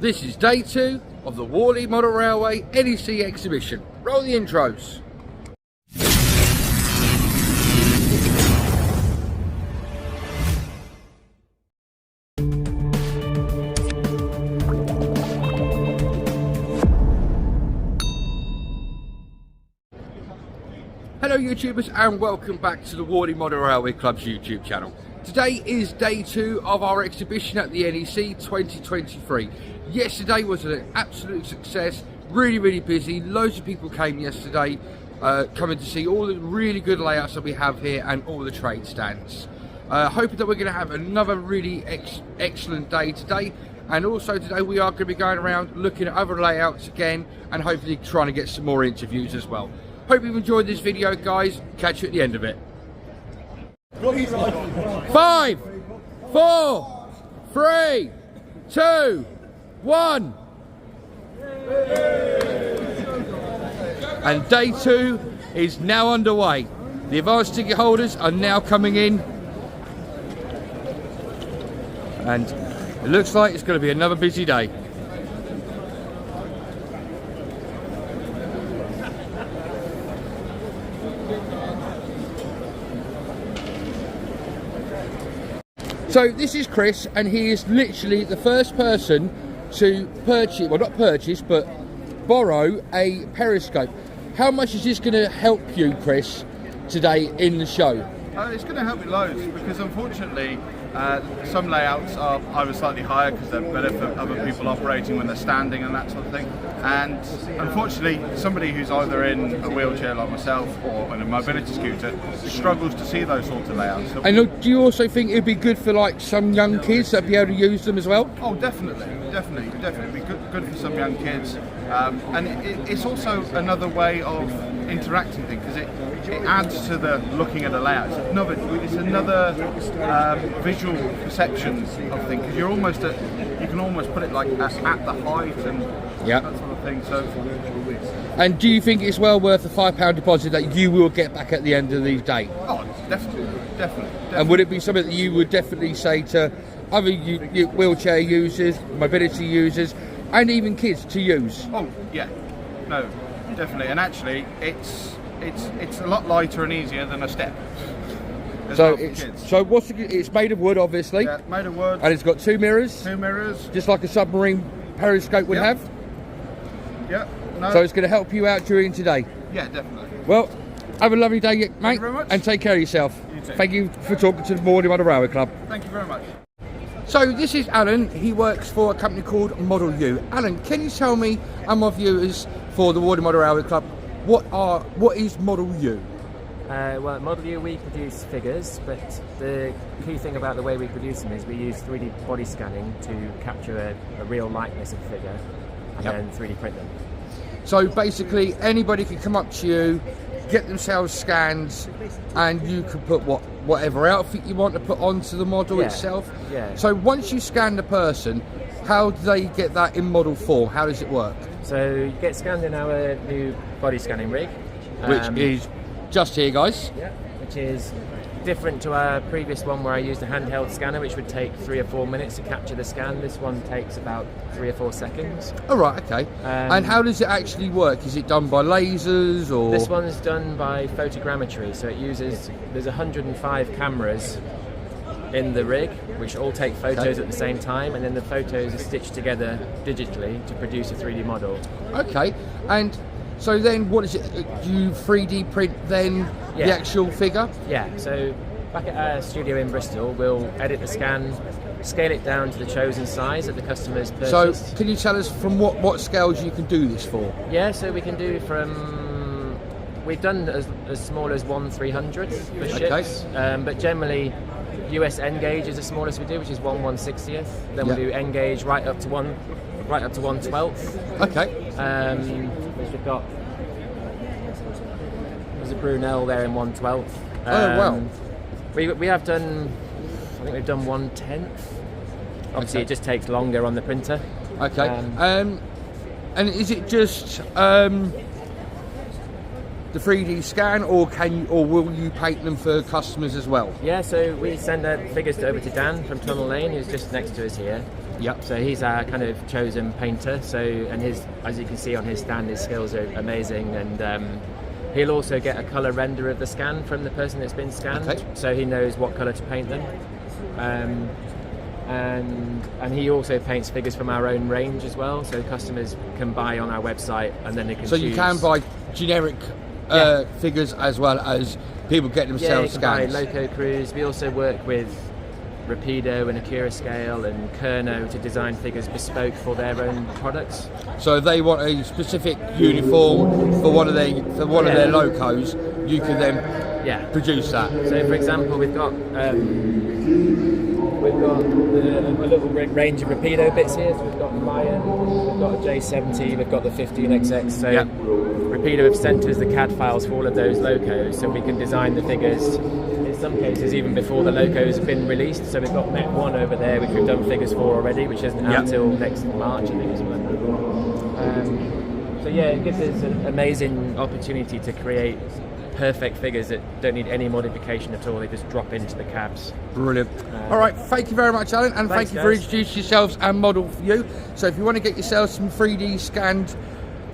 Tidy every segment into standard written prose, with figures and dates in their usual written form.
This is day 2 of the Warley Model Railway NEC Exhibition. Roll the intros. Hello YouTubers and welcome back to the Warley Model Railway Club's YouTube channel. Today is day 2 of our exhibition at the NEC 2023. Yesterday was an absolute success, really busy. Loads of people came yesterday coming to see all the really good layouts that we have here and all the trade stands. Hoping that we're going to have another really excellent day today, and also today we are going to be going around looking at other layouts again and hopefully trying to get some more interviews as well. Hope you've enjoyed this video, guys. Catch you at the end of it. 5, 4, 3, 2, 1. And day 2 is now underway. The advanced ticket holders are now coming in, and it looks like it's going to be another busy day. So this is Chris, and he is literally the first person to purchase, well not purchase, but borrow a Periscope. How much is this going to help you, Chris, today in the show? It's going to help me loads, because unfortunately some layouts are either slightly higher because they're better for other people operating when they're standing and that sort of thing, and unfortunately somebody who's either in a wheelchair like myself or in a mobility scooter struggles to see those sorts of layouts. So and do you also think it'd be good for like some young kids that'd be able to use them as well? Oh, definitely be good for some young kids, and it's also another way of interacting things, because it adds to the looking at a layout. It's another visual perception of things, because you can almost put it like at the height and that sort of thing. So, and do you think it's well worth the £5 deposit that you will get back at the end of the day? Oh, definitely. And would it be something that you would definitely say to other wheelchair users, mobility users, and even kids to use? Oh yeah, no, definitely. And actually, it's a lot lighter and easier than a step. So it's made of wood, obviously. Yeah, made of wood. And it's got 2 mirrors. 2 mirrors. Just like a submarine Periscope would have. Yeah. No. So it's going to help you out during today. Yeah, definitely. Well, have a lovely day, mate. Thank you very much. And take care of yourself. You too. Thank you for talking to the Warley Model Railway Club. Thank you very much. So this is Alan. He works for a company called Modelu. Alan, can you tell me and my viewers for the Warley Model Railway Club what is Modelu? Well, at Modelu we produce figures, but the key thing about the way we produce them is we use 3D body scanning to capture a real likeness of a figure and then 3D print them. So basically anybody can come up to you, get themselves scanned, and you can put whatever outfit you want to put onto the model itself. Yeah. So once you scan the person, how do they get that in model form? How does it work? So you get scanned in our new body scanning rig, Which is just here, guys. Yeah. Which is different to our previous one where I used a handheld scanner, which would take 3 or 4 minutes to capture the scan. This one takes about 3 or 4 seconds. Oh right, okay. And how does it actually work? Is it done by lasers or? This one's done by photogrammetry, so there's 105 cameras in the rig, which all take photos at the same time, and then the photos are stitched together digitally to produce a 3D model. Okay, and so then what is it? Do you 3D print then the actual figure? Yeah, so back at our studio in Bristol, we'll edit the scan, scale it down to the chosen size that the customer's purchased. So can you tell us from what scales you can do this for? Yeah, so we can do from, we've done as small as 1/300 for ships, but generally US N gauge is the smallest we do, which is 1/160th. Then we'll do N gauge right up to 1/12th. Okay. Which we've got. There's a Brunel there in 1/12th. Oh wow. We have done. I think we've done 1/10th. Obviously, it just takes longer on the printer. Okay. And is it just the 3D scan, or will you paint them for customers as well? Yeah, so we send the figures over to Dan from Tunnel Lane, who's just next to us here. Yep. So he's our kind of chosen painter. So, and his, as you can see on his stand, his skills are amazing. And he'll also get a colour render of the scan from the person that's been scanned, so he knows what colour to paint them. And he also paints figures from our own range as well, so customers can buy on our website and then they can. So choose. you can buy generic figures as well as people get themselves scanned. Loco Crews. We also work with Rapido and Akira Scale and Kerno to design figures bespoke for their own products. So if they want a specific uniform for one of their locos, you can then produce that. So for example, we've got a little range of Rapido bits here. So we've got Mayan, we've got a J70, we've got the 15XX. So Rapido have sent us the CAD files for all of those locos, so we can design the figures. In some cases, even before the locos have been released. So we've got Met 1 over there, which we've done figures for already, which isn't out until next March, I think. So it gives us an amazing opportunity to create perfect figures that don't need any modification at all. They just drop into the cabs. Brilliant. All right, thank you very much, Alan, and thank you for introducing yourselves and Model for You. So if you want to get yourselves some 3D scanned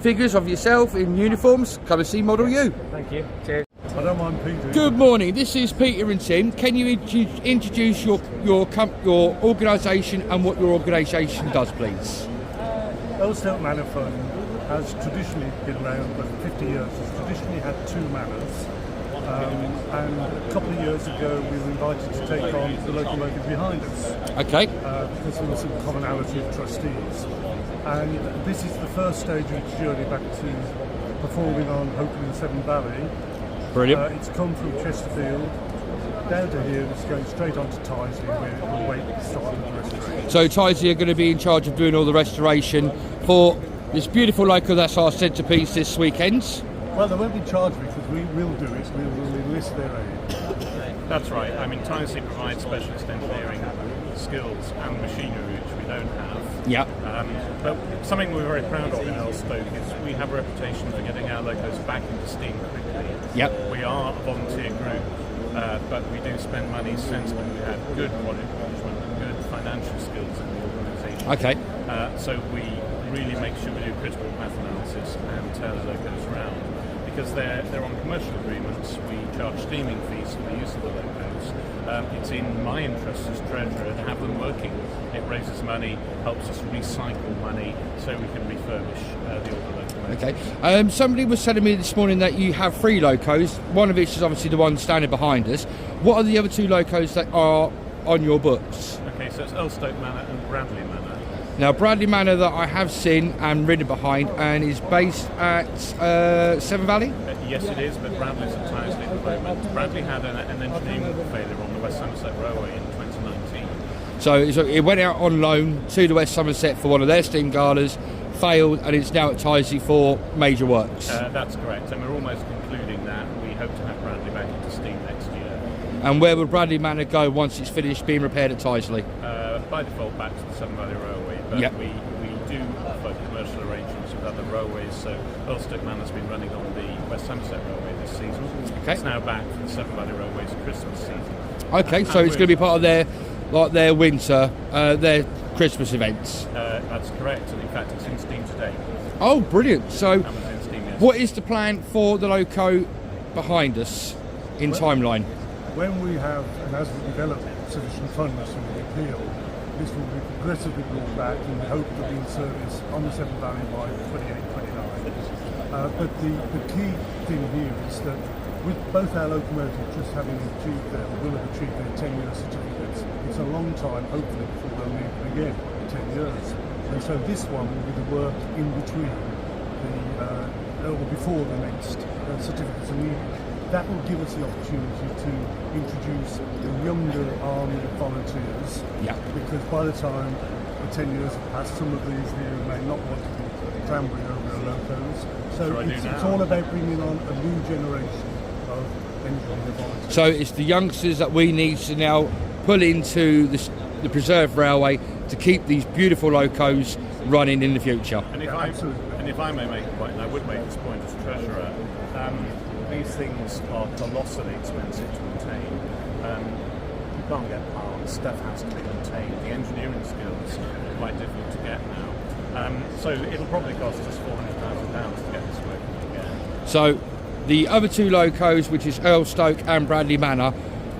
figures of yourself in uniforms, come and see Model You. Thank you. Cheers. I don't mind Peter. Good morning, this is Peter and Tim. Can you introduce your organisation and what your organisation does, please? Elstoke Manor Fund has traditionally been around for 50 years. It's traditionally had 2 manors. And a couple of years ago we were invited to take on the locomotive behind us. Okay. Because there was some commonality of trustees. And this is the first stage of its journey back to performing on Hoping in Severn Valley. Brilliant. It's come from Chesterfield down to here, it's going straight on to Tyseley, where we'll wait to start the restoration. So Tyseley are going to be in charge of doing all the restoration for this beautiful loco that's our centrepiece this weekend. Well, they won't be charged because we will do it, we will enlist their aid. That's right. I mean, Tyseley provides specialist engineering skills and machinery which we don't have. Yeah. But something we're very proud of in Elstoke is we have a reputation for getting our locos back into steam quickly. Yep. We are a volunteer group, but we do spend money sensibly. We have good project management and good financial skills in the organisation. Okay. So we really make sure we do critical path analysis and turn the locos around. Because they're on commercial agreements, we charge steaming fees for the use of the locos. It's in my interest as treasurer to have them working. It raises money, helps us recycle money, so we can refurbish the older locomotives. Okay. Somebody was telling me this morning that you have 3 locos. One of which is obviously the one standing behind us. What are the other 2 locos that are on your books? Okay, so it's Elstoke Manor and Bradley Manor. Now, Bradley Manor that I have seen and ridden behind and is based at Severn Valley? Yes, it is, but Bradley's at Tyseley at the moment. Bradley had an engineering failure on the West Somerset Railway in 2019. So it went out on loan to the West Somerset for one of their steam galas, failed, and it's now at Tyseley for major works. That's correct, and we're almost concluding that. We hope to have Bradley back into steam next year. And where will Bradley Manor go once it's finished being repaired at Tyseley? By default back to the Severn Valley Railway, but we do offer commercial arrangements with other railways, so Elstoke Manor's been running on the West Somerset Railway this season. Okay. It's now back for the Severn Valley Railway's Christmas season. Okay, so it's going to be part of their winter, their Christmas events. That's correct, and in fact it's in steam today. Oh, brilliant. So In steam what is the plan for the loco behind us in timeline? When we have, and as we develop sufficient funds from the appeal, this will be progressively brought back and we hope to be in service on the Severn Valley by 28-29. But the key thing here is that with both our locomotives just having achieved will have achieved their 10-year certificates, it's a long time, hopefully, before they'll need them again, 10 years. And so this one will be the work in between or before the next certificates are needed. That will give us the opportunity to introduce a younger army of volunteers. Yeah. Because by the time the 10 years have passed, some of these here may not want to be clambering over their locos. So it's all about bringing on a new generation of engineer volunteers. So it's the youngsters that we need to now pull into the preserved railway to keep these beautiful locos running in the future. And if I may make a point, and I would make this point as treasurer, these things are colossally expensive to maintain. You can't get parts, stuff has to be maintained. The engineering skills quite difficult to get now. So it'll probably cost us £400,000 to get this working again. So the other two locos, which is Earlstoke and Bradley Manor,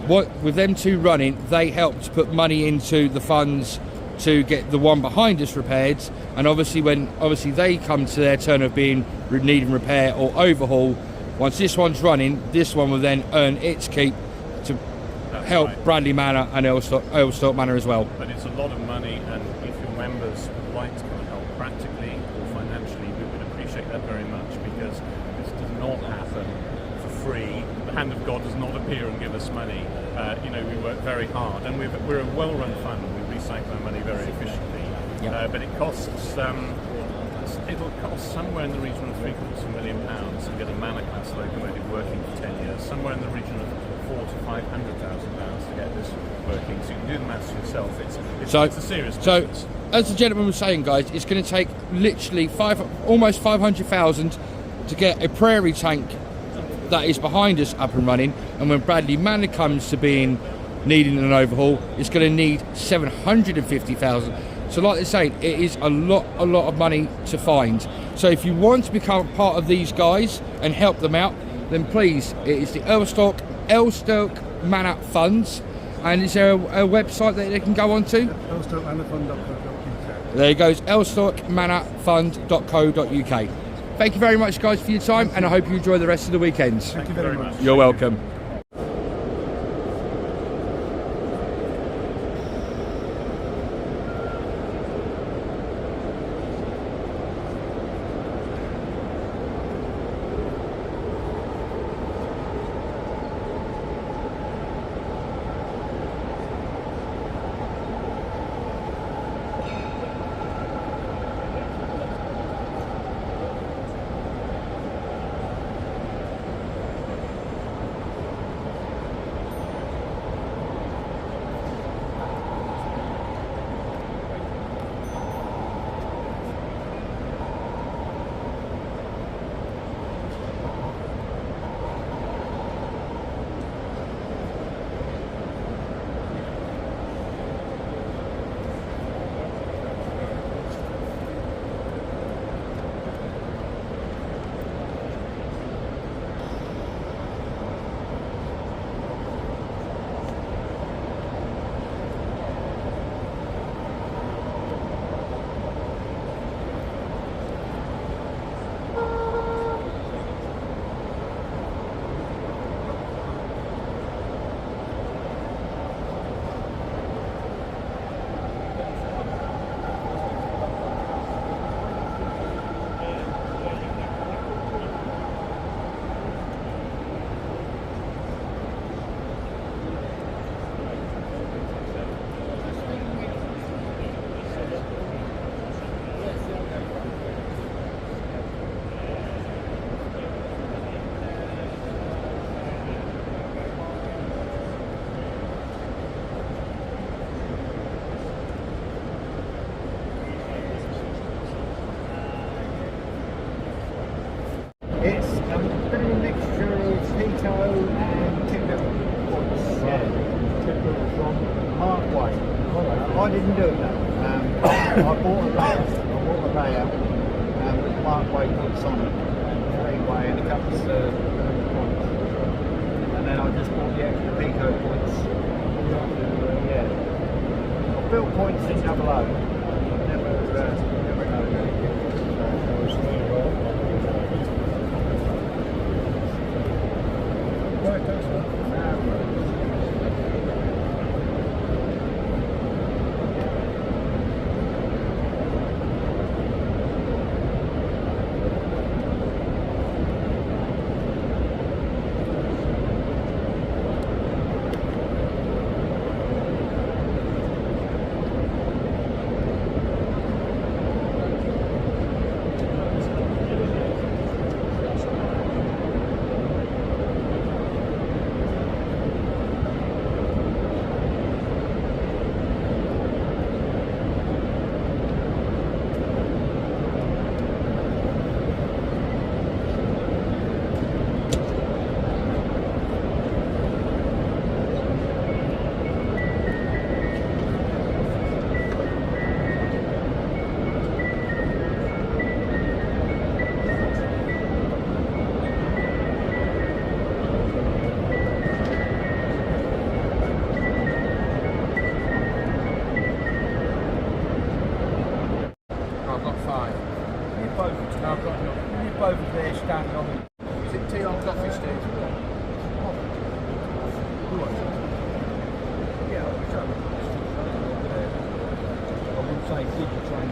with them two running, they helped put money into the funds to get the one behind us repaired, and obviously when they come to their turn of being needing repair or overhaul, once this one's running, this one will then earn its keep to help right. Bradley Manor and Earlstoke Manor as well. But it's a lot of money, and if your members would like to come and help practically or financially, we would appreciate that very much, because this does not happen for free. The hand of God does not appear and give us money. We work very hard, and we're a well-run fund. We recycle our money very efficiently. Yep. But it costs. It'll cost somewhere in the region of £750,000 to get a Manor class locomotive working for 10 years. Somewhere in the region of £400,000 to £500,000 to get this working. So you can do the maths yourself. It's a serious business. So, as the gentleman was saying, guys, it's going to take literally almost £500,000 to get a prairie tank that is behind us up and running, and when Bradley Manor comes to being needing an overhaul, it's going to need £750,000. So like they're saying, it is a lot of money to find. So if you want to become part of these guys and help them out, then please, it is the Earlstoke Manor Funds. And is there a website that they can go on to? earlstokemanorfund.co.uk. There it goes, earlstokemanorfund.co.uk. Thank you very much, guys, for your time, and I hope you enjoy the rest of the weekend. Thank you very much. You're welcome. It's a bit of a mixture of Hito and Tinder points. Yeah, Tinder from Mark White. I didn't do it though. I bought a layout with Mark White points on it, three-way and a couple of points. And then I just bought the extra Pico points. Yeah. I built points in double O. Never both. No, I've got enough. You both there standing on the... Is it tea or coffee, Steve? Yeah, I wouldn't say keep the train.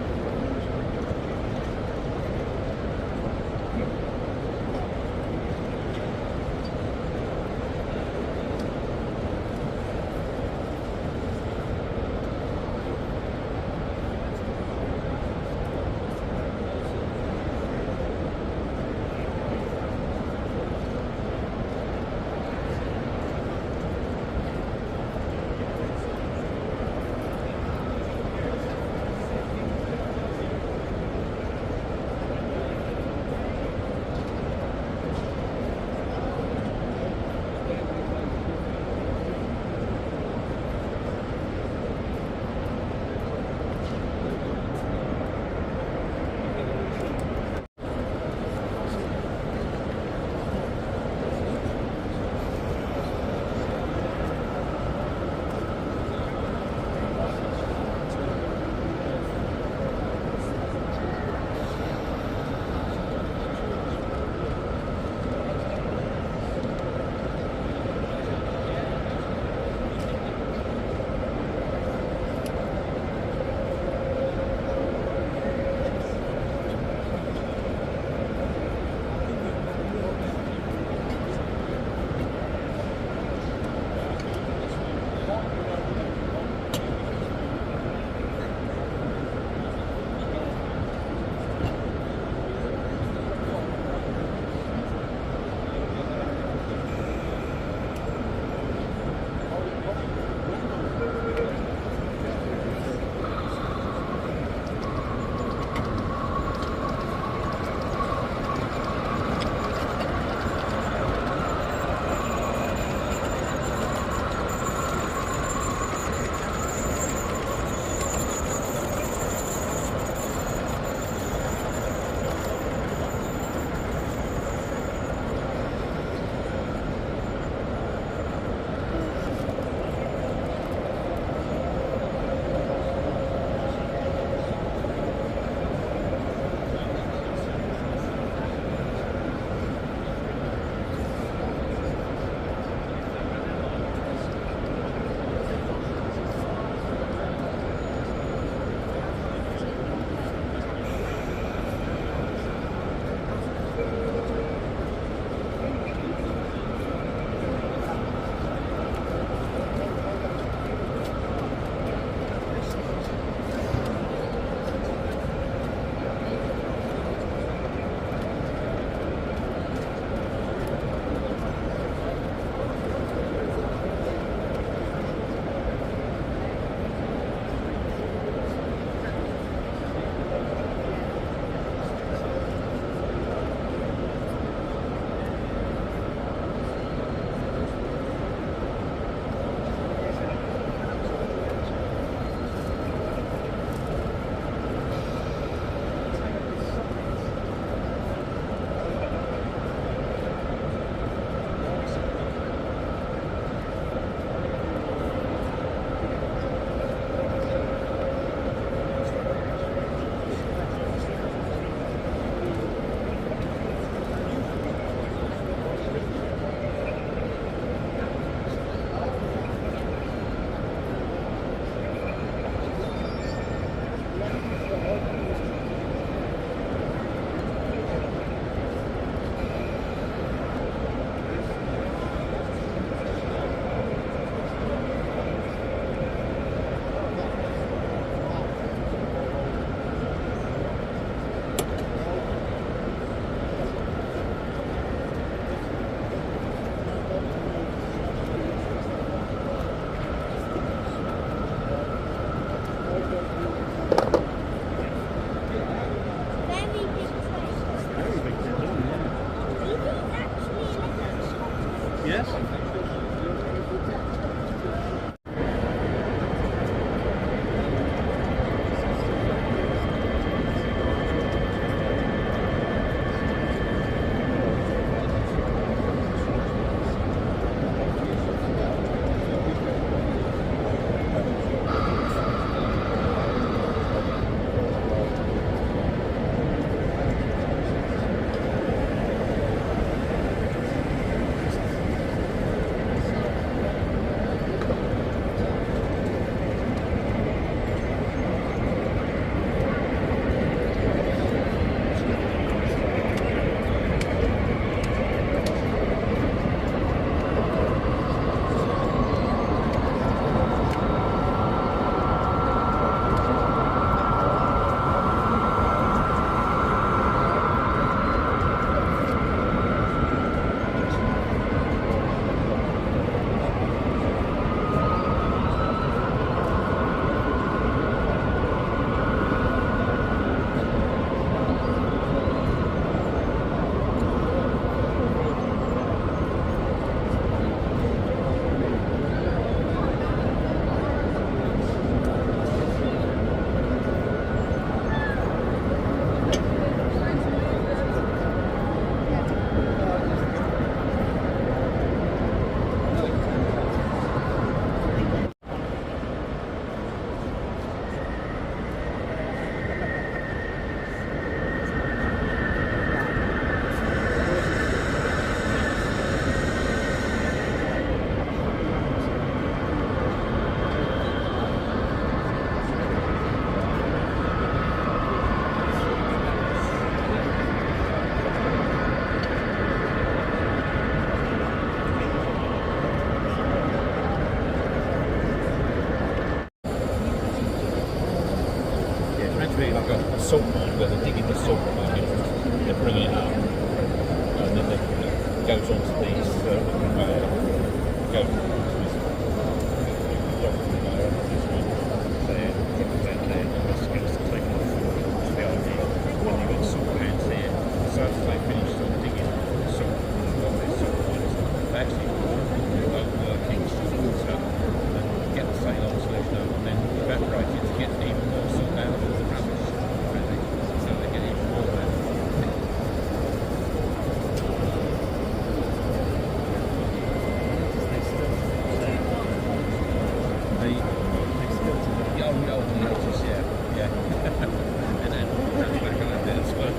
where they're digging the salt, they're bringing it up, and then it goes onto these conveyor, goes onto this block conveyor, and this one there, down there, and this gets taken off. That's the idea. When you've got salt pans here, so as they finish sort of digging the salt, and got their salt pans, they actually won't working so then get the Ceylon solution up and then evaporate it to get even more salt out of the rubbish, really, so they get even more out. The old notice, yeah. And then that's back on there as well.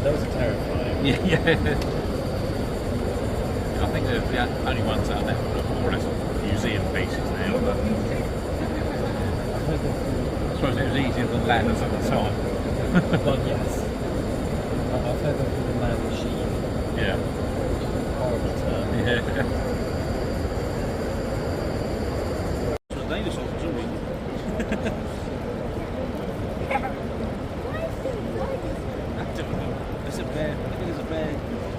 Those are terrifying. Yeah. I think they're the only ones that are left more or less museum pieces now, but I suppose it was easier than ladders at the time. Well, yes. I've heard of the man machine. Yeah. Horrible term. Yeah. Dinosaurs, isn't it? I don't know. There's a bear. I think there's a bear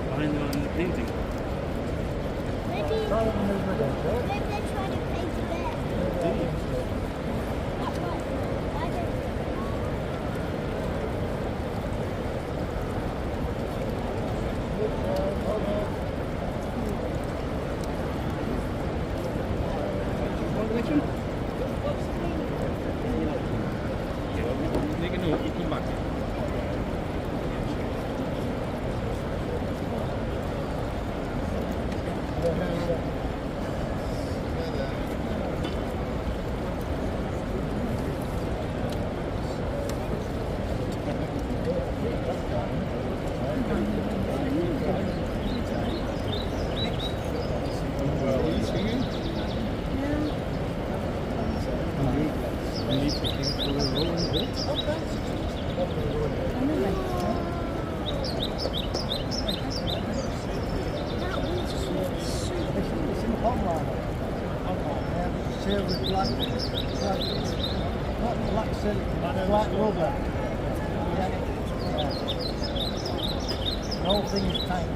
behind the painting. Maybe they're trying to paint a bear. You come back. Silver black, not black silk, black rubber. Yeah. The whole thing is tight,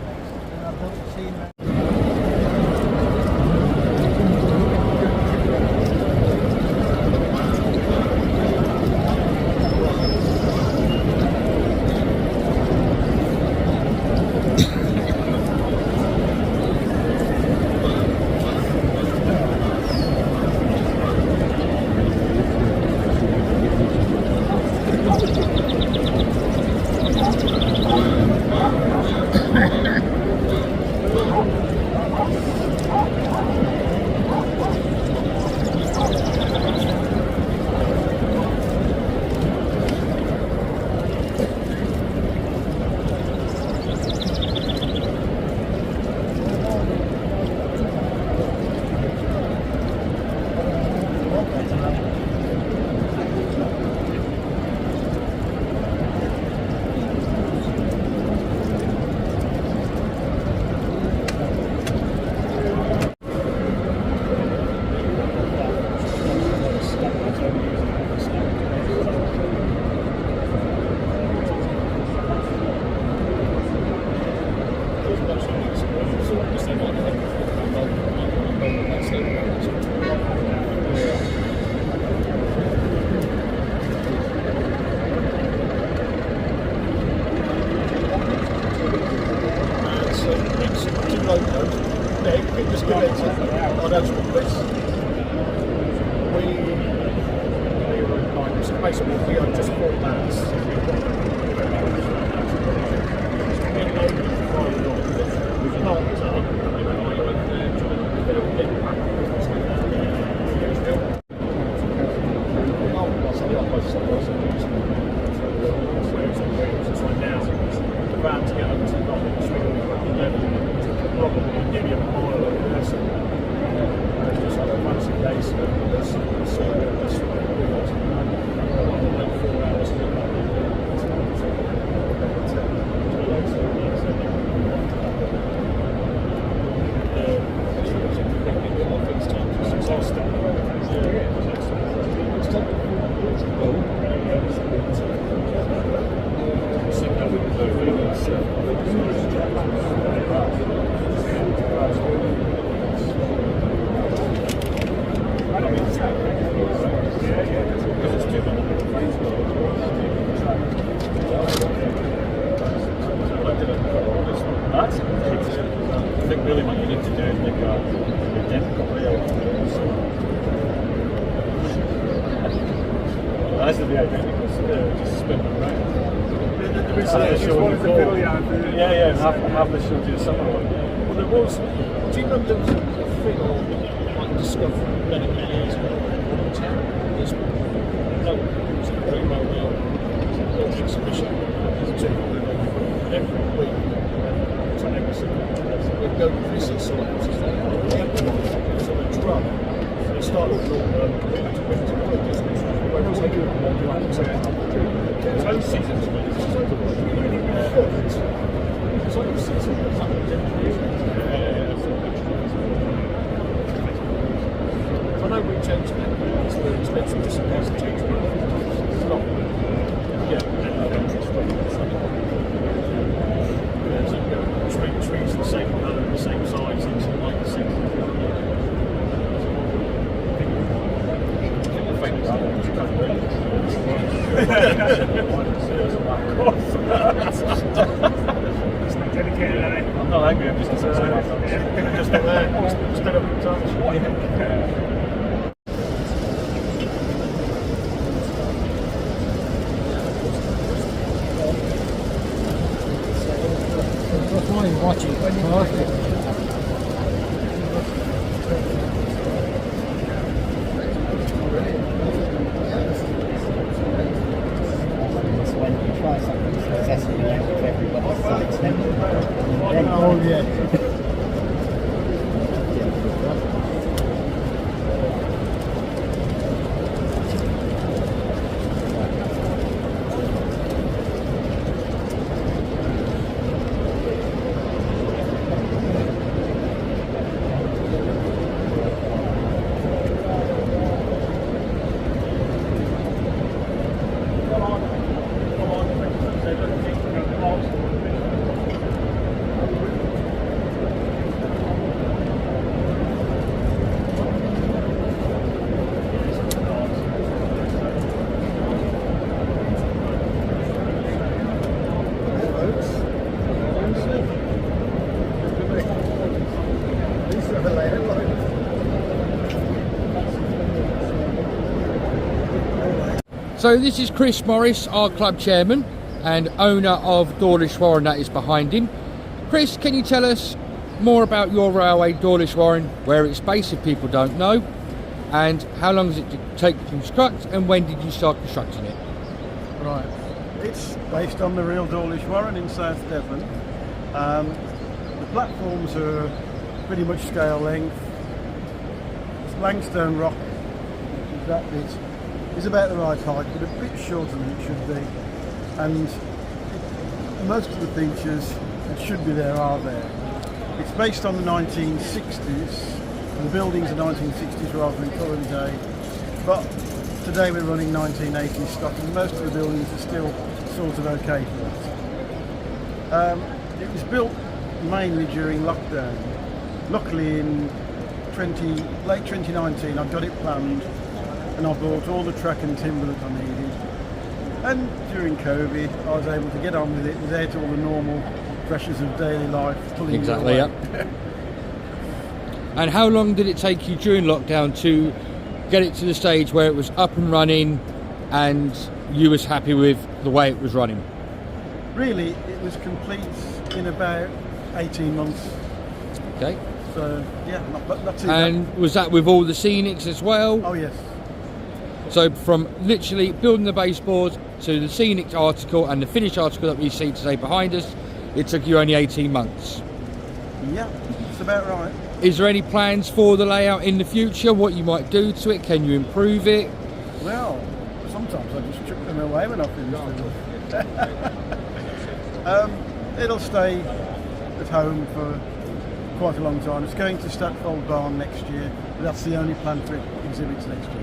and I don't see that. Basically, we are just 4 bands. Yeah, just spin them around. There is one of the Fiddle yard. Yeah, have the show do summer one. Well, there was. Do you remember there was a Fiddle like discovery many years ago? There's no, it was a very well known exhibition. Every week, we'd go visit sites. So the drum, they started with all I know we changed that. It's very expensive to suppose to change it. It's not. Trees the same colour, the same size, and like the same. I'm not angry, I'm just concerned. Just not there, just don't have the touch. Watching. When you try something successfully out of everybody's sights, then oh yeah. So this is Chris Morris, our club chairman and owner of Dawlish Warren that is behind him. Chris, can you tell us more about your railway, Dawlish Warren, where it's based if people don't know, and how long does it take to construct, and when did you start constructing it? Right, it's based on the real Dawlish Warren in South Devon. The platforms are pretty much scale length. It's Langstone rock, which is that bit. It's about the right height, but a bit shorter than it should be. And most of the features that should be there are there. It's based on the 1960s. The buildings are 1960s rather than current day. But today we're running 1980s stock, and most of the buildings are still sort of okay for it. It was built mainly during lockdown. Luckily in late 2019 I got it planned, and I bought all the track and timber that I needed. And during COVID, I was able to get on with it without all the normal pressures of daily life pulling Exactly, me away. yeah. And how long did it take you during lockdown to get it to the stage where it was up and running and you was happy with the way it was running? Really, it was complete in about 18 months. Okay. So, yeah, not too And bad. was that with all the scenics as well? Oh, yes. So from literally building the baseboards to the scenic article and the finished article that we see today behind us, it took you only 18 months. Yeah, that's about right. Is there any plans for the layout in the future? What you might do to it? Can you improve it? Well, sometimes I just chuck them away when I finish them. It'll stay at home for quite a long time. It's going to Statfold Barn next year, but that's the only plan for exhibits next year.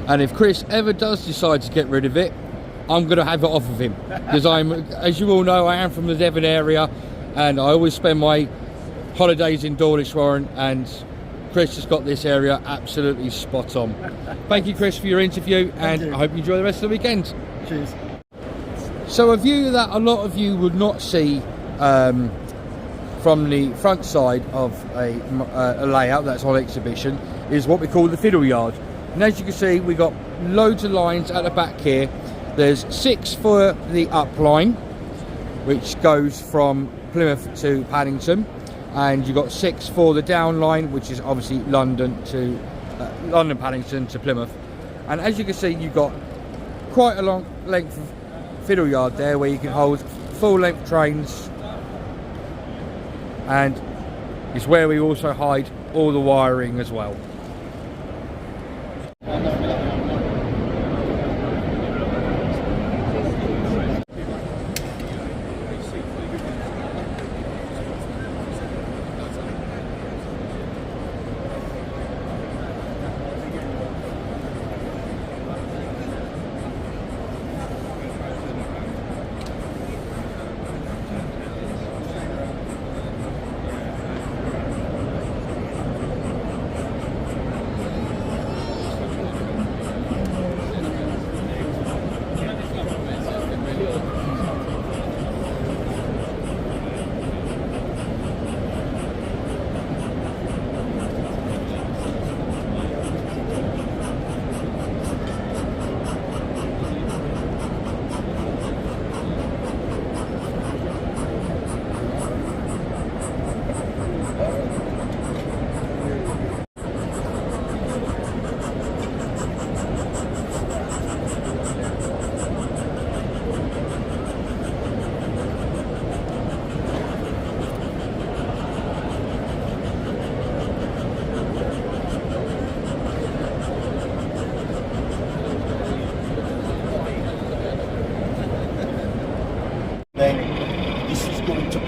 And if Chris ever does decide to get rid of it, I'm going to have it off of him. Because as you all know, I am from the Devon area and I always spend my holidays in Dawlish Warren, and Chris has got this area absolutely spot on. Thank you, Chris, for your interview, and I hope you enjoy the rest of the weekend. Cheers. So a view that a lot of you would not see from the front side of a layout that's on exhibition is what we call the Fiddle Yard. And as you can see, we got loads of lines at the back here. There's 6 for the up line, which goes from Plymouth to Paddington, and you've got 6 for the down line, which is obviously London Paddington to Plymouth. And as you can see, you've got quite a long length of fiddle yard there where you can hold full length trains, and it's where we also hide all the wiring as well.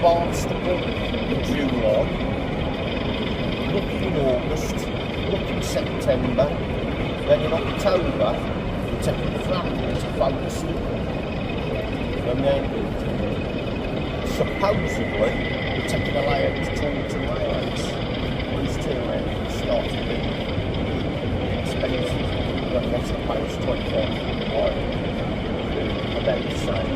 Barnstaple in July, look in August, look in September, then in October we're taking the Flanders to Folkestone, and then supposedly we're taking the layout to Taunton layouts. These 2 layouts started being expensive, but what's the price? 20,000 about the same.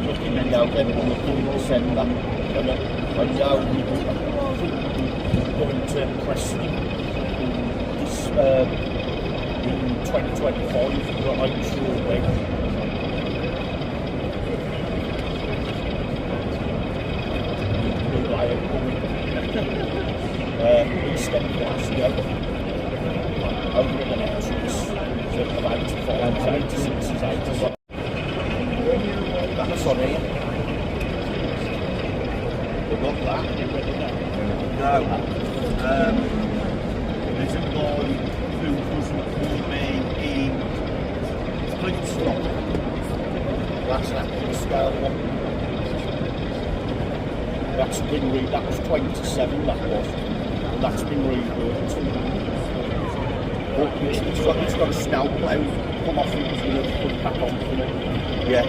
Looking in November, looking in December, and I know we're going to Preston this in 2025, but I'm sure when. East End Glasgow, over in the mountains, so about 85, 86, 87. That's on here. We've got that. No. There's a boy who doesn't want me in Flintstock. That's an actual scale one. That's been that was 27, that was. And that's been rebuilt. But it's got a snow plough. Come off it, it's going to put it back on for me. Yeah.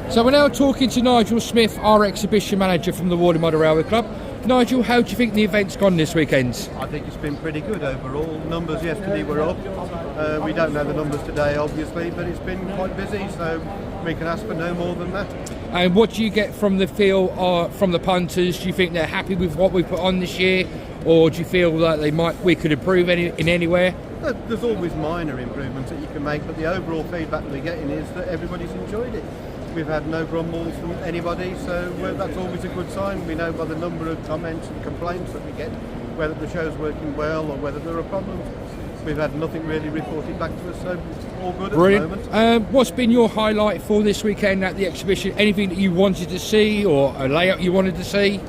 So we're now talking to Nigel Smith, our exhibition manager from the Warley Model Railway Club. Nigel, how do you think the event's gone this weekend? I think it's been pretty good overall. Numbers yesterday were up. We don't know the numbers today, obviously, but it's been quite busy, so we can ask for no more than that. And what do you get from the feel from the punters? Do you think they're happy with what we put on this year, or do you feel that we could improve in anywhere? There's always minor improvements that you can make, but the overall feedback that we're getting is that everybody's enjoyed it. We've had no grumbles from anybody, so that's always a good sign. We know by the number of comments and complaints that we get whether the show's working well or whether there are problems. We've had nothing really reported back to us, so all good. Brilliant. At the moment. What's been your highlight for this weekend at the exhibition? Anything that you wanted to see or a layout you wanted to see?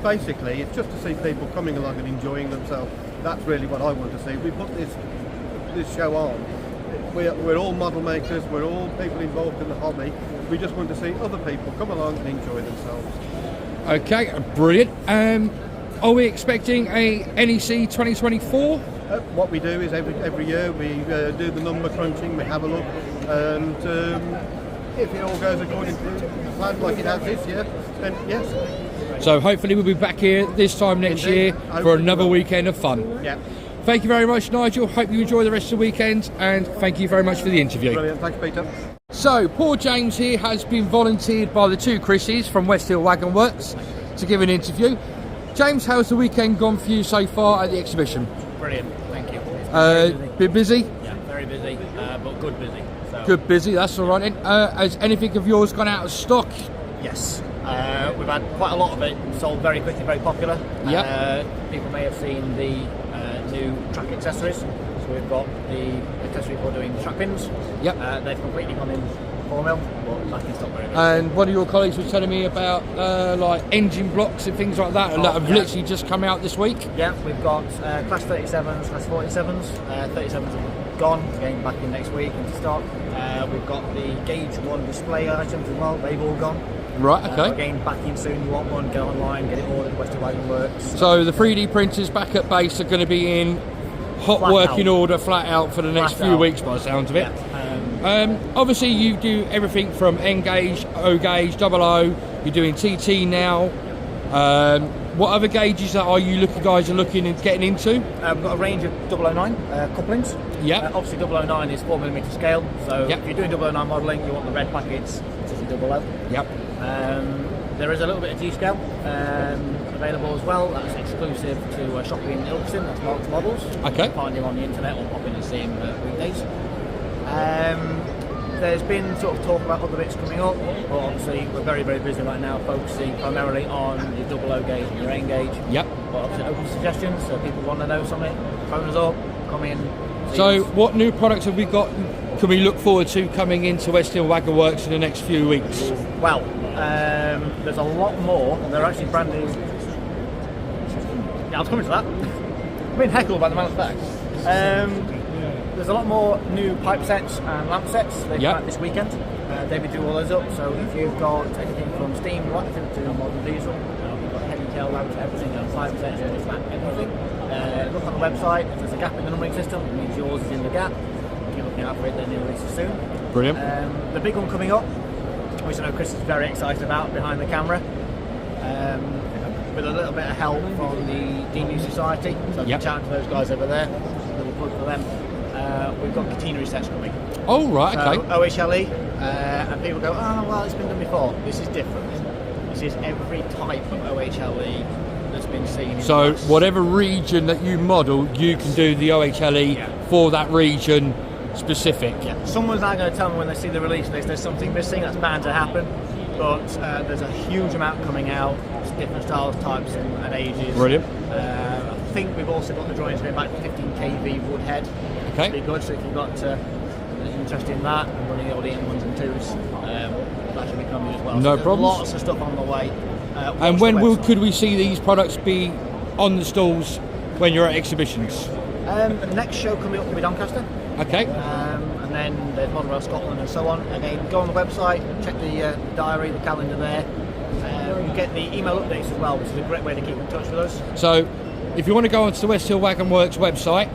Basically, it's just to see people coming along and enjoying themselves. That's really what I want to see. We put this show on. We're all model makers, we're all people involved in the hobby. We just want to see other people come along and enjoy themselves. Okay, brilliant. Are we expecting a NEC 2024? What we do is every year we do the number crunching, we have a look, and if it all goes according to plan like it has this year, then yes. So hopefully we'll be back here this time next year for another weekend of fun. Yeah. Thank you very much, Nigel. Hope you enjoy the rest of the weekend, and thank you very much for the interview. Brilliant, thanks Peter. So, poor James here has been volunteered by the two Chris's from West Hill Wagon Works to give an interview. James, how's the weekend gone for you so far at the exhibition? Brilliant, thank you. Been busy? Yeah, very busy, but good busy. So. Good busy, that's all right. Has anything of yours gone out of stock? Yes. We've had quite a lot of it sold very quickly, very popular. Yep. People may have seen the new track accessories. So we've got the accessory for doing track pins. Yep. They've completely gone in 4mm, but back in stock very good. And one of your colleagues was telling me about like engine blocks and things like that, and that have literally just come out this week. Yeah, we've got Class 37s, Class 47s. 37s are gone, getting back in next week into stock. We've got the Gauge 1 display items as well, they've all gone. Right, okay. Again, back in soon. You want one, go online, get it ordered. West Hill Wagon Works. So the 3D printers back at base are going to be in hot Flat working out. order, flat out for the next Flat few out. weeks by the sounds of it. Yeah. Obviously you do everything from N gauge, O gauge, double O. You're doing TT now. What other gauges are you guys are looking and getting into? We've got a range of 009 couplings. Yeah. Obviously 009 is 4mm scale, so Yep. if you're doing 009 modelling, you want the red packets, which is a double O. Yep. There is a little bit of G-scale available as well. That's exclusive to shopping in Ilkeston. That's Mark's Models. Okay. You can find him on the internet or pop in and see him weekdays. There's been sort of talk about other bits coming up, but obviously we're very, very busy right now, focusing primarily on your double O gauge and your N gauge. Yep. But obviously open suggestions, so people want to know something, phone us up, come in. So what new products have we got? Can we look forward to coming into West Hill Wagon Works in the next few weeks? Well, there's a lot more, and they're actually brand new. Yeah, I was coming to that. I'm being heckled by the man at the back. There's a lot more new pipe sets and lamp sets they've come out this weekend. David drew all those up, so if you've got anything from steam right to modern diesel, we've got heavy tail lamps, everything, and pipe sets, everything. Look on the website. If there's a gap in the numbering system, it means yours is in the gap. Keep looking out for it, then you'll release it soon. Brilliant. The big one coming up, which I know Chris is very excited about behind the camera, with a little bit of help from the DMU Society, so I've been chatting to those guys over there, a little plug for them. We've got catenary sets coming. Oh, right, okay. OHLE, and people go, oh, well, it's been done before. This is different. This is every type of OHLE that's been seen. So whatever region that you model, you can do the OHLE for that region specific. Yeah. Someone's not going to tell me when they see the release list there's something missing. That's bound to happen. But there's a huge amount coming out, different styles, types, and ages. Brilliant. I think we've also got the drawings going back to 15 kV wood head. Okay. Be good. So if you've got interest in that and running the old EM1s and 2s, that should be coming as well. No so problems. Lots of stuff on the way. And when could we see these products be on the stalls when you're at exhibitions? The next show coming up will be Doncaster. Okay. And then there's Model Rail Scotland and so on. Again, go on the website, check the diary, the calendar there. You get the email updates as well, which is a great way to keep in touch with us. So if you want to go onto the West Hill Wagon Works website,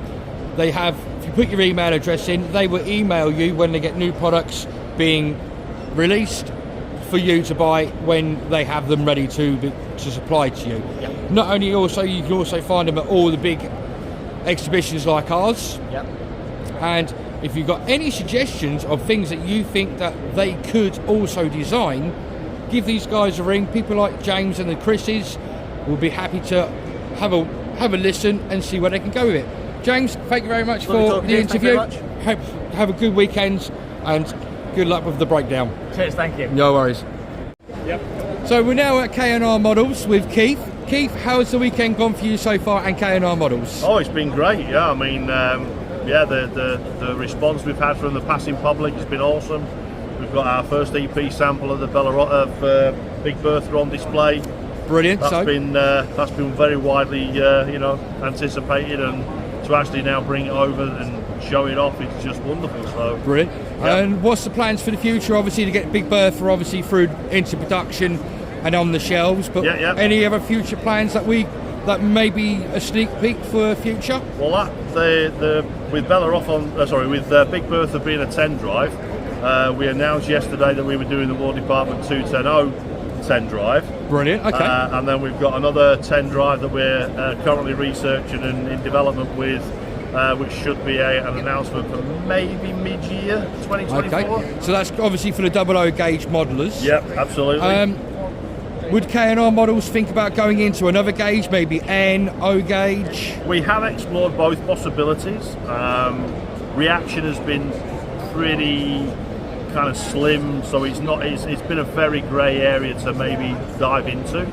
they have, if you put your email address in, they will email you when they get new products being released, for you to buy when they have them ready to supply to you. Yep. Not only also, you can also find them at all the big exhibitions like ours. Yep. And if you've got any suggestions of things that you think that they could also design, give these guys a ring. People like James and the Chris's will be happy to have a listen and see where they can go with it. James, thank you very much for the interview. Have a good weekend and good luck with the breakdown. Cheers, thank you. No worries. Yep. So we're now at K&R Models with Keith. Keith, how's the weekend gone for you so far and K&R Models? Oh, it's been great, yeah. I mean, the response we've had from the passing public has been awesome. We've got our first EP sample of the Big Bertha on display. Brilliant. That's been very widely, anticipated, and to actually now bring it over and show it off, it's just wonderful. So brilliant. Yeah. And what's the plans for the future? Obviously, to get Big Bertha obviously through into production and on the shelves. But any other future plans that may be a sneak peek for future? Well, with Big Bertha being a 10 drive, we announced yesterday that we were doing the War Department 210 10 drive. Brilliant. Okay. And then we've got another 10 drive that we're currently researching and in development with, which should be an announcement for maybe mid-year 2024. Okay. So that's obviously for the 00 gauge modelers. Yep, absolutely. Would K&R Models think about going into another gauge, maybe N, O gauge? We have explored both possibilities. Reaction has been pretty kind of slim, so it's been a very grey area to maybe dive into.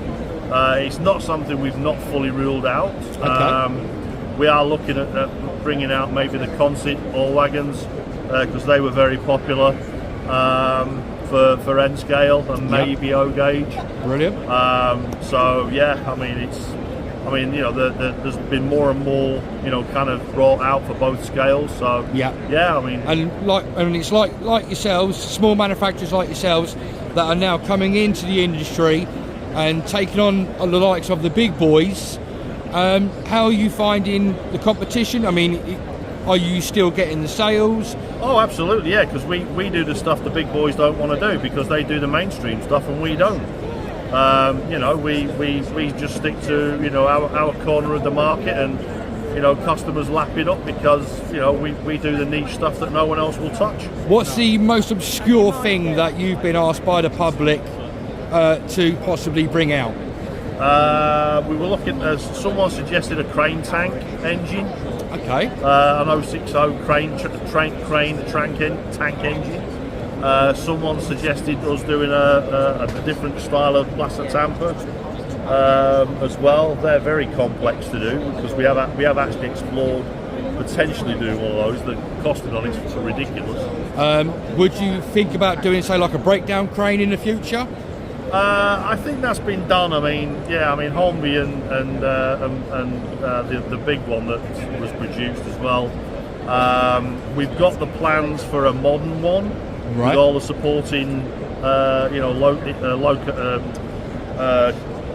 It's not something we've not fully ruled out. Okay. We are looking at bringing out maybe the Conceit or Wagons, because they were very popular for N scale and maybe O gauge. Brilliant. So yeah, there's been more and more, kind of brought out for both scales. So yeah, it's like yourselves, small manufacturers like yourselves that are now coming into the industry and taking on the likes of the big boys. How are you finding the competition? I mean, are you still getting the sales? Oh, absolutely, yeah, because we do the stuff the big boys don't want to do because they do the mainstream stuff and we don't. We just stick to our corner of the market, and customers lap it up because we do the niche stuff that no one else will touch. What's the most obscure thing that you've been asked by the public to possibly bring out? We were looking, someone suggested a crane tank engine. Okay. An 060 tank engine. Someone suggested us doing a different style of Blaster Tamper as well. They're very complex to do because we have actually explored potentially doing one of those. The costing on it's ridiculous. Would you think about doing, say, like a breakdown crane in the future? I think that's been done. Hornby and the big one that was produced as well. We've got the plans for a modern one, right, with all the supporting,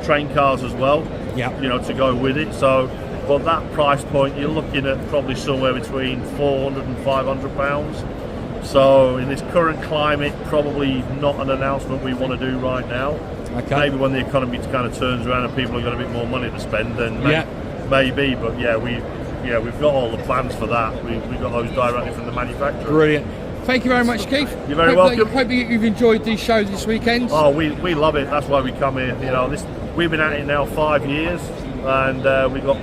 train cars as well. Yeah. To go with it. So, but that price point, you're looking at probably somewhere between £400 and £500. So in this current climate, probably not an announcement we want to do right now. Okay. Maybe when the economy kind of turns around and people have got a bit more money to spend, then maybe. But we've got all the plans for that. We've got those directly from the manufacturer. Brilliant. Thank you very much, Keith. You're very welcome. Hope you've enjoyed these shows this weekend. Oh, we love it. That's why we come here. We've been at it now 5 years, and we've got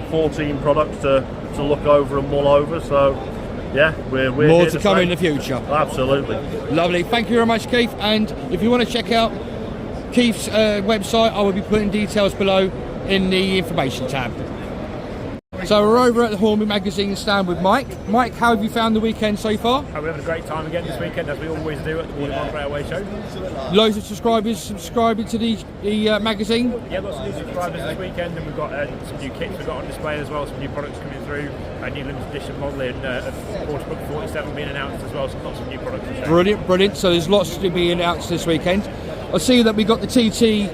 14 products to look over and mull over. So. Yeah, we're more to come in the future. Absolutely. Lovely. Thank you very much, Keith. And if you want to check out Keith's website, I will be putting details below in the information tab. So we're over at the Hornby Magazine stand with Mike. Mike, how have you found the weekend so far? We're having a great time again this weekend, as we always do at the Warley Railway Show. Loads of subscribers subscribing to the magazine. Yeah, lots of new subscribers this weekend, and we've got some new kits we've got on display as well, some new products coming through, a new limited edition model in Waterbook 47 being announced as well, so lots of new products. Brilliant. So there's lots to be announced this weekend. I see that we got the TT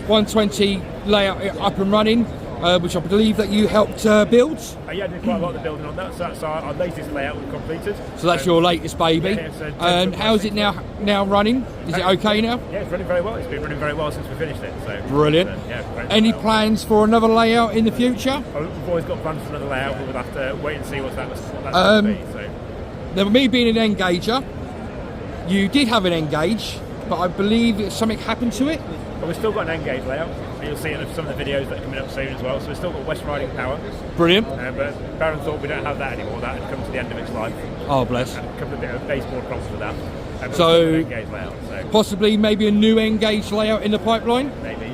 120 layout up and running. which I believe that you helped build. Yeah, I did quite a lot of the building on that, so that's our latest layout we've completed. So that's your latest baby. Yeah, so and how's it now running? Is it okay now? Yeah, it's running very well. It's been running very well since we finished it. So brilliant. Yeah, great. Any plans for another layout in the future? We've always got plans for another layout, but we'll have to wait and see what that's going to be. So. Now, me being an engager, you did have an engage, but I believe something happened to it. But we've still got an engage layout. You'll see in some of the videos that are coming up soon as well. So we've still got West Riding Power. Brilliant. But Baron thought we don't have that anymore. That had come to the end of its life. Oh, bless. A couple of bit of baseboard problems with that. So, engage layout, possibly maybe a new engage layout in the pipeline? Maybe.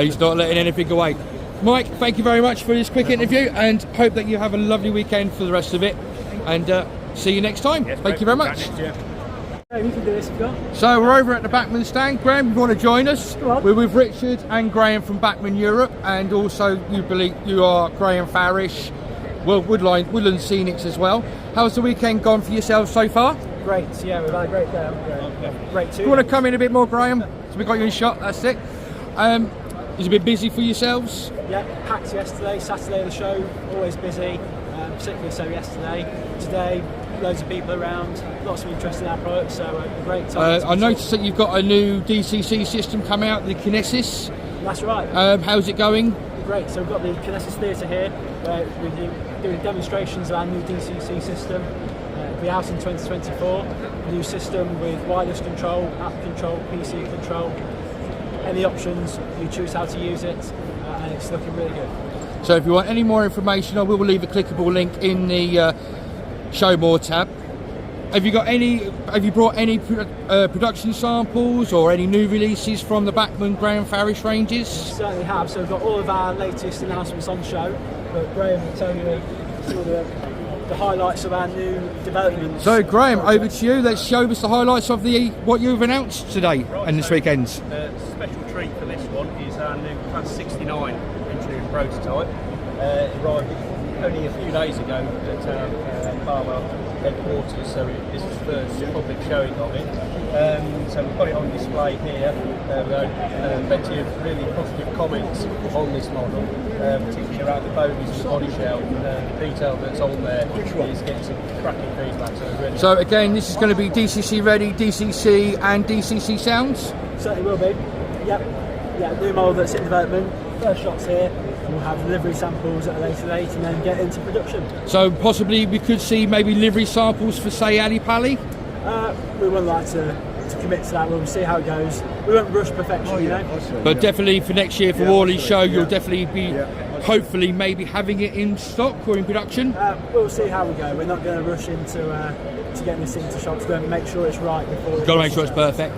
He's not letting anything away. Mike, thank you very much for this quick interview, and hope that you have a lovely weekend for the rest of it. And see you next time. Yes, thank you very much. We can do this if you got. So we're over at the Bachmann stand. Graham, you want to join us? We're with Richard and Graham from Bachmann Europe, and also you are Graham Farish, Woodland Scenics as well. How's the weekend gone for yourselves so far? Great, yeah, we've had a great day. Great too. You want to come in a bit more, Graham? So we got you in shot. That's it. Is it a bit busy for yourselves? Yeah, packed yesterday, Saturday of the show, always busy, particularly so yesterday. Today, loads of people around, lots of interest in our products, so a great time. I noticed that you've got a new DCC system coming out, the Kinesis. That's right. How's it going? Great, so we've got the Kinesis Theatre here, where we're doing demonstrations of our new DCC system. It'll be out in 2024. A new system with wireless control, app control, PC control. Any options, you choose how to use it, and it's looking really good. So if you want any more information, I will leave a clickable link in the Show More tab. Have you brought any production samples or any new releases from the Bachmann Graham Farish ranges? We certainly have. So we've got all of our latest announcements on show, but Graham will tell you some of the highlights of our new developments. So Graham, over to you. Let's show us the highlights of what you've announced today and this weekend. Special treat for this one is our new Class 69 engineering prototype. It arrived only a few days ago at our Barwell headquarters, so this is the first public showing of it. So we've got it on display here. We've had plenty of really positive comments on this model, particularly around the bogies and the body shell. The detail that's on there is getting some cracking feedback. So again, this is going to be DCC ready, DCC and DCC sounds? Certainly will be. Yep. Yeah, new model that's in development. First shots here. We'll have livery samples at a later date and then get into production. So possibly we could see maybe livery samples for, say, Ali Pali? We wouldn't like to commit to that. We'll see how it goes. We won't rush perfection, you know. But definitely for next year for Warley's show, you'll definitely be hopefully maybe having it in stock or in production. We'll see how we go. We're not going to rush into to getting this into shops. We're going to make sure it's right before. Got to make sure it's perfect.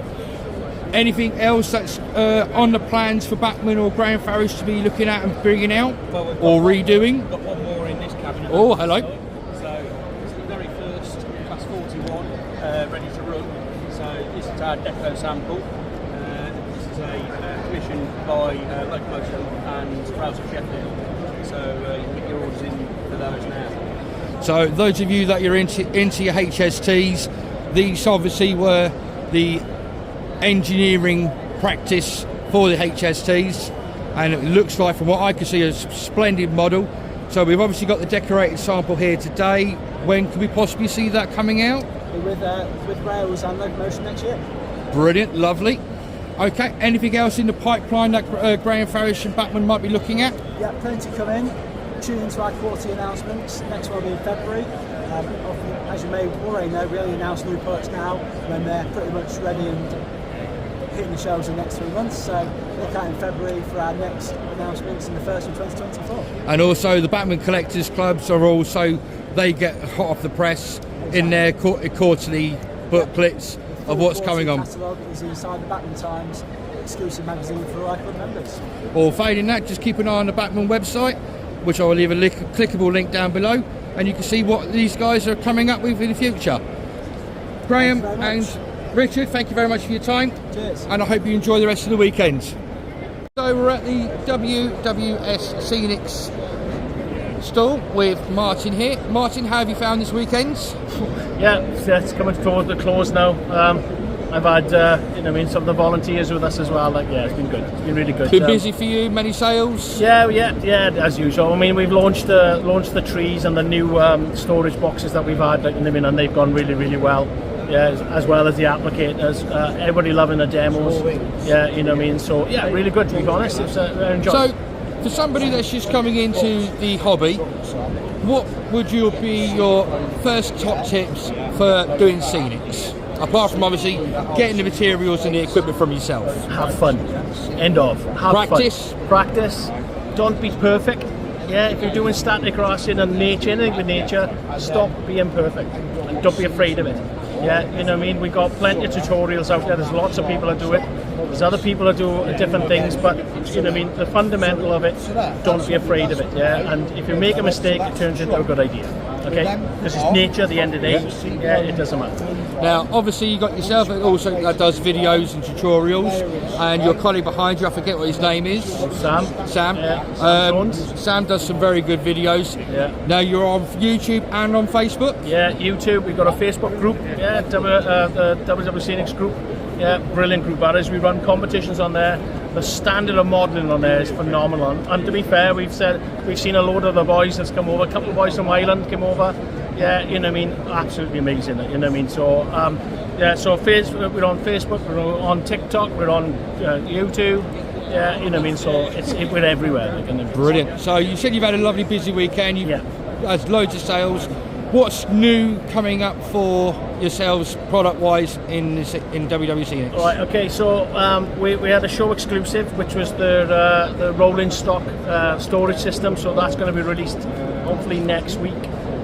Anything else that's on the plans for Bachmann or Graham Farish to be looking at and bringing out or redoing? We've got one more in this cabinet. Oh, hello. So it's the very first Class 41 ready to run. So this is our deco sample. This is a commission by Locomotive and Rouse of Sheffield. So you can get your orders in for those now. So those of you that you're into your HSTs, these obviously were the engineering practice for the HSTs, and it looks like, from what I can see, a splendid model. So we've obviously got the decorated sample here today. When can we possibly see that coming out? With rails and Locomotive next year. Brilliant, lovely. Okay, anything else in the pipeline that Graham Farish and Bachmann might be looking at? Yeah, plenty coming. Tune into our quality announcements. Next one will be in February. As you may already know, we only announce new products now when they're pretty much ready and hitting the shelves in the next 3 months. So look out in February for our next announcements in the first of 2024. And also the Bachmann Collectors Clubs are also, they get hot off the press in their quarterly booklets of what's coming on. The catalogue is inside the Bachmann Times exclusive magazine for our club members. Or failing that, just keep an eye on the Bachmann website, which I will leave a clickable link down below, and you can see what these guys are coming up with in the future. Graham and Richard, thank you very much for your time. Cheers. And I hope you enjoy the rest of the weekend. So we're at the WWScenics stall with Martin here. Martin, how have you found this weekend? Yeah, it's coming towards the close now. I've had some of the volunteers with us as well. Like, yeah, it's been good. It's been really good. Been busy for you? Many sales? Yeah, as usual. I mean, we've launched the trees and the new storage boxes that we've had, and they've gone really, really well. Yeah, as well as the applicators. Everybody loving the demos. Yeah, So yeah, really good, to be honest. It's enjoyed. So, for somebody that's just coming into the hobby, what would be your first top tips for doing scenics? Apart from obviously getting the materials and the equipment from yourself. Have fun. End of. Have Practice. Fun. Practice. Don't be perfect. Yeah, if you're doing static grassing and nature, anything with nature, stop being perfect. And don't be afraid of it. Yeah, we've got plenty of tutorials out there. There's lots of people that do it. There's other people that do different things, but the fundamental of it, don't be afraid of it. Yeah, and if you make a mistake, it turns into a good idea. Okay, because it's nature at the end of the day. Yeah, it doesn't matter. Now, obviously, you got yourself that also does videos and tutorials, and your colleague behind you, I forget what his name is. Sam. Yeah, Sam does some very good videos. Yeah. Now you're on YouTube and on Facebook. Yeah, YouTube. We've got a Facebook group. Yeah, the WWScenics group. Yeah, brilliant group that is. We run competitions on there. The standard of modelling on there is phenomenal. And to be fair, we've seen a load of the boys that's come over. A couple of boys from Ireland came over. Yeah, absolutely amazing. So so Facebook, we're on Facebook, we're on TikTok, we're on YouTube. Yeah, so we're everywhere. Brilliant. So you said you've had a lovely busy weekend. You've had loads of sales. What's new coming up for yourselves product-wise in WWScenics? Right. Okay. So we had a show exclusive, which was the rolling stock storage system. So that's going to be released hopefully next week.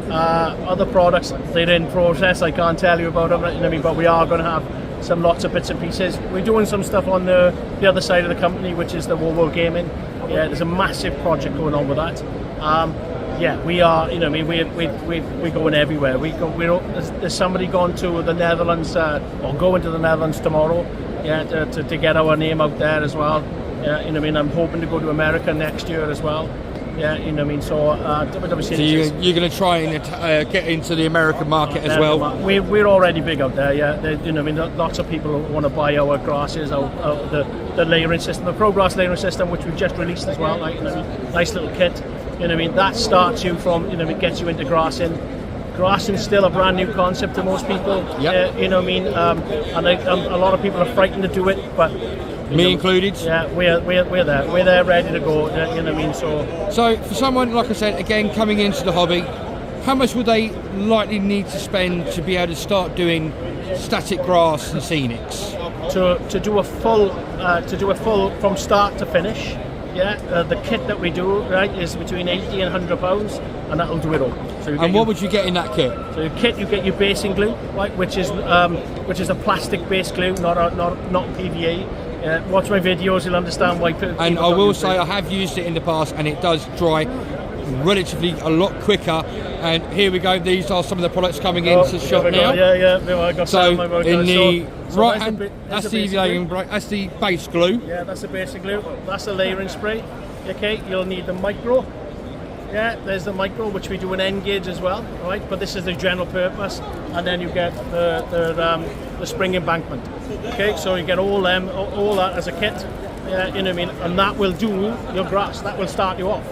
Other products, they're in process. I can't tell you about them, but we are going to have lots of bits and pieces. We're doing some stuff on the other side of the company, which is the Warley gaming. Yeah, there's a massive project going on with that. We are. We're going everywhere. There's somebody going to the Netherlands or going to the Netherlands tomorrow. Yeah, to get our name out there as well. Yeah, I'm hoping to go to America next year as well. Yeah, So WWScenics. So you're going to try and get into the American market as well. We're already big out there. Yeah, lots of people want to buy our grasses, the layering system, the ProGrass layering system, which we've just released as well. Nice little kit. That starts you from, it gets you into grassing. Grassing's still a brand new concept to most people. Yep. And a lot of people are frightened to do it, but me included. Yeah, we're there. We're there, ready to go. So for someone, like I said, again coming into the hobby, how much would they likely need to spend to be able to start doing static grass and scenics? To do a full from start to finish. Yeah, the kit that we do is between 80 and 100 pounds, and that'll do it all. So what would you get in that kit? So the kit, you get your basing glue, which is a plastic base glue, not PVA. Watch my videos, you'll understand why. And I will say I have used it in the past, and it does dry relatively a lot quicker. And here we go. These are some of the products coming into the shop now. I got some so in the right hand, that's the base glue. Yeah, that's the basic glue. That's the layering spray. Okay, you'll need the micro. Yeah, there's the micro, which we do an end gauge as well. Right, but this is the general purpose. And then you get the spring embankment. Okay, so you get all that as a kit. Yeah, and that will do your grass. That will start you off.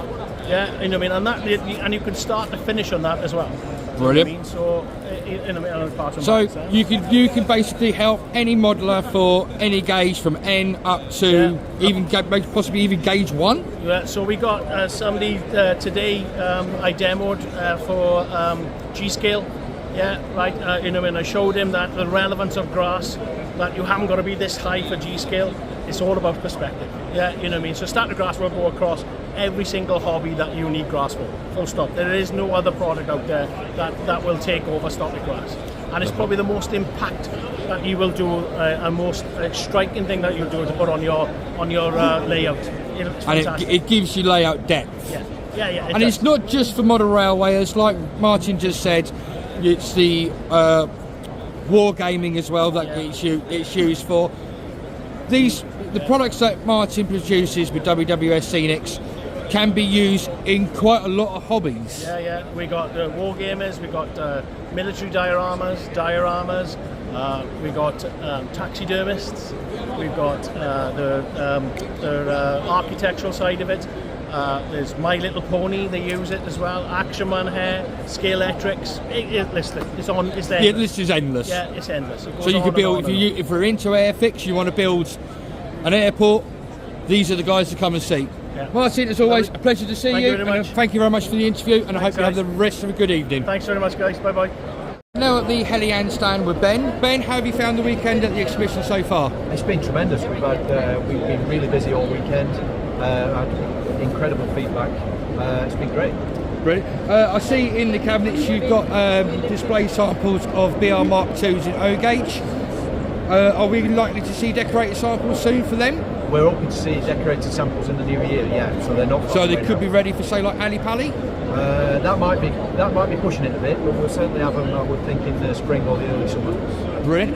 Yeah, and you can start to finish on that as well. Brilliant. So, you can basically help any modeler for any gauge from N up to possibly even gauge 1. Yeah. So we got somebody today. I demoed for G scale. Yeah, right. And I showed him that the relevance of grass, that you haven't got to be this high for G scale. It's all about perspective. Yeah, So static grass will go across every single hobby that you need grass for. Full stop. There is no other product out there that will take over static grass. And it's probably the most impact that you will do, and most striking thing that you'll do to put on your layout. And it gives you layout depth. Yeah. And it's not just for model railwayers, like Martin just said. It's the wargaming as well that it's used for. The products that Martin produces with WWScenics can be used in quite a lot of hobbies. Yeah. We got war gamers, we got military dioramas, We've got taxidermists. We've got the architectural side of it. There's My Little Pony, they use it as well. Action Man hair, Scalextrics. It's there. Yeah, the list is endless. Yeah, it's endless. So you could build, if we're into airfix, you want to build an airport, these are the guys to come and see. Yeah. Martin, as always, a pleasure to see you. Very much. Thank you very much for the interview, and I hope you have the rest of a good evening. Thanks very much, guys. Bye bye. Now at the Heljan stand with Ben. Ben, how have you found the weekend at the exhibition so far? It's been tremendous. We've been really busy all weekend. Had incredible feedback. It's been great. Brilliant. I see in the cabinets you've got display samples of BR Mark IIs in O gauge. Are we likely to see decorated samples soon for them? We're hoping to see decorated samples in the new year. Yeah, so they're not. So they could be ready for, say, like Ali Pali. That might be pushing it a bit, but we'll certainly have them. I would think in the spring or the early summer. Brilliant.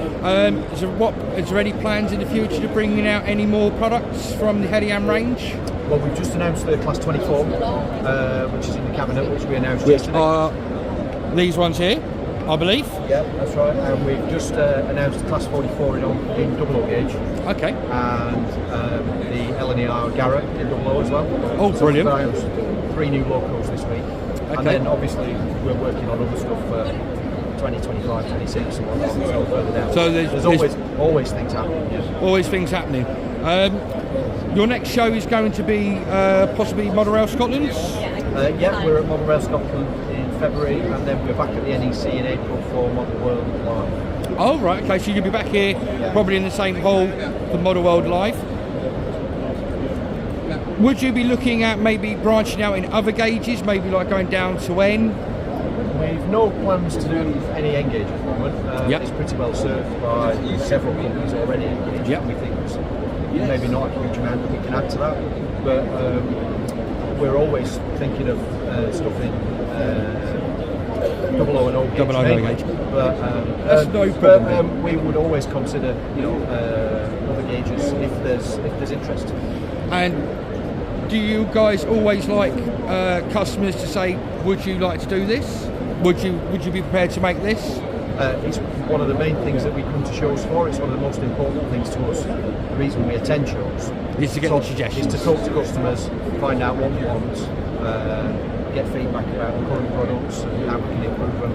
Is there any plans in the future to bringing out any more products from the Heljan range? Well, we've just announced the Class 24, which is in the cabinet, which we announced yesterday. Are these ones here, I believe? Yeah, that's right. And we've just announced the Class 44 in double O gauge. Okay. And the L&R Garrett in double O as well. Oh, so brilliant. We've announced 3 new locos this week. Okay. And then obviously we're working on other stuff for 2025, 26 and whatnot, so further down. So there's always things happening. Yeah. Always things happening. Your next show is going to be possibly Model Rail Scotland? Yeah, we're at Model Rail Scotland in February, and then we're back at the NEC in April for Model World Live. Oh, right, okay, so you'll be back here probably in the same hall for Model World Live. Would you be looking at maybe branching out in other gauges, maybe like going down to N? We've no plans to do any N gauge at the moment. It's pretty well served by several companies already. We think there's maybe not a huge amount that we can add to that, but we're always thinking of stuff in double O and O gauge. Double O and O gauge. But that's no problem. We would always consider, other gauges if there's interest. And do you guys always like customers to say, would you like to do this? Would you be prepared to make this? It's one of the main things that we come to shows for. It's one of the most important things to us. The reason we attend shows is to get the suggestions. Is to talk to customers, find out what they want, get feedback about the current products and how we can improve them.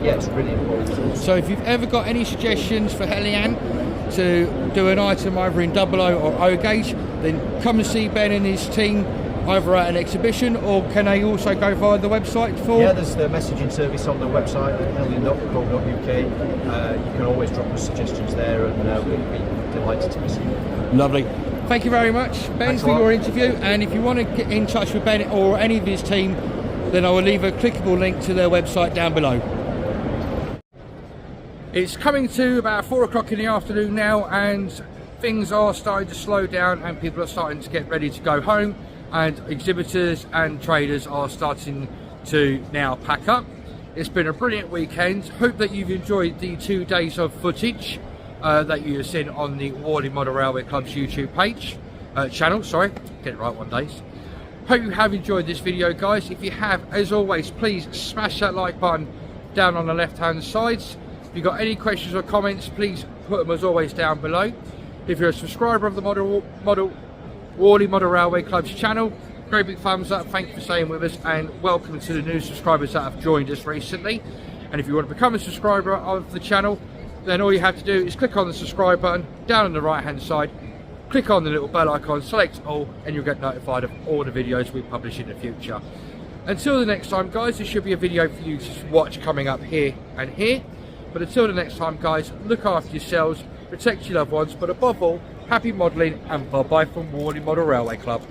It's really important to us. So if you've ever got any suggestions for Heljan to do an item either in double O or O gauge, then come and see Ben and his team either at an exhibition, or can they also go via the website for? Yeah, there's the messaging service on the website, heljan.co.uk. You can always drop us suggestions there, and we'd be delighted to receive them. Lovely. Thank you very much, Ben, for your interview. And if you want to get in touch with Ben or any of his team, then I will leave a clickable link to their website down below. It's coming to about 4 o'clock in the afternoon now, and things are starting to slow down and people are starting to get ready to go home, and exhibitors and traders are starting to now pack up. It's been a brilliant weekend. Hope that you've enjoyed the 2 days of footage that you have seen on the Warley Model Railway Club's YouTube page, channel, sorry, get it right one day. Hope you have enjoyed this video, guys. If you have, as always, please smash that like button down on the left hand side. If you've got any questions or comments, please put them as always down below. If you're a subscriber of the Warley Model Railway Club's channel, very big thumbs up, thank you for staying with us, and welcome to the new subscribers that have joined us recently. And if you want to become a subscriber of the channel, then all you have to do is click on the subscribe button down on the right hand side, click on the little bell icon, select all, and you'll get notified of all the videos we publish in the future. Until the next time, guys, there should be a video for you to watch coming up here and here. But until the next time, guys, look after yourselves, protect your loved ones, but above all, happy modelling, and bye-bye from Warley Model Railway Club.